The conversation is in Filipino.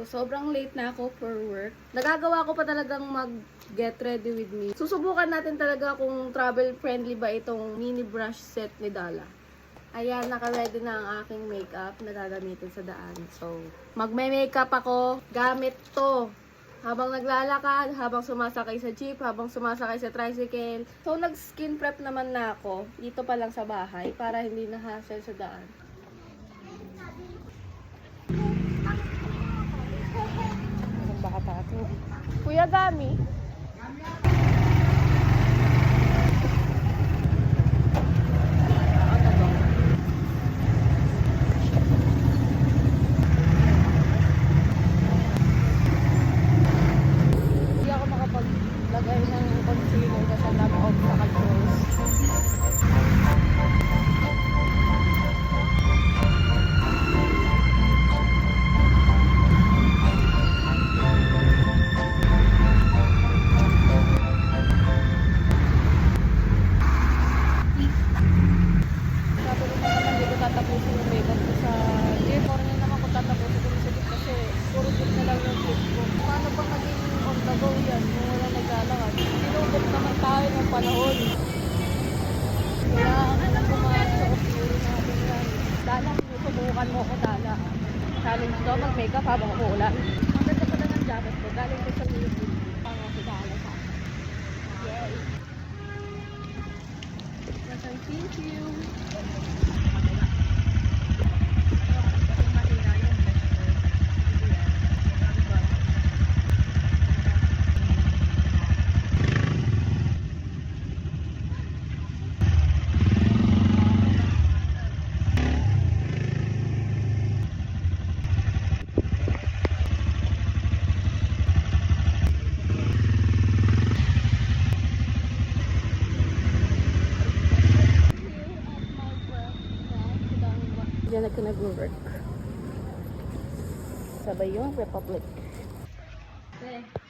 So, sobrang late na ako for work. Nagagawa ko pa talagang mag-get ready with me. Susubukan natin talaga kung travel-friendly ba itong mini brush set ni Dala. Ayan, naka-ready na ang aking makeup na gagamitin sa daan. So, magme-makeup ako gamit to. Habang naglalakad, habang sumasakay sa jeep, habang sumasakay sa tricycle. So, nag-skin prep naman na ako dito pa lang sa bahay para hindi na hassle sa daan. Baka pa ito. Kuya Gami. Hindi ako makapaglagay ng concealer kasi ang dami obstacles. Tatapusin yung makeup ko sa jeep. Or na naman kung tatapusin ko sa jeep kasi puro jeep na lang yung jeep ko. Paano ba maging on the go yan kung wala naglalakad? Sinubok naman tayo ng panahon. Kaya ang pumasok yun natin yan. Dala, sinusubukan mo ko Dala. Challenge daw mag-makeup habang umuulan. Ang ganda pala ng jacket ko. Galing ko sa Philippines. Pang si Dala sa akin. Yay! Thank you! Diyan ako nag-work. Sabay yung Republic. Okay.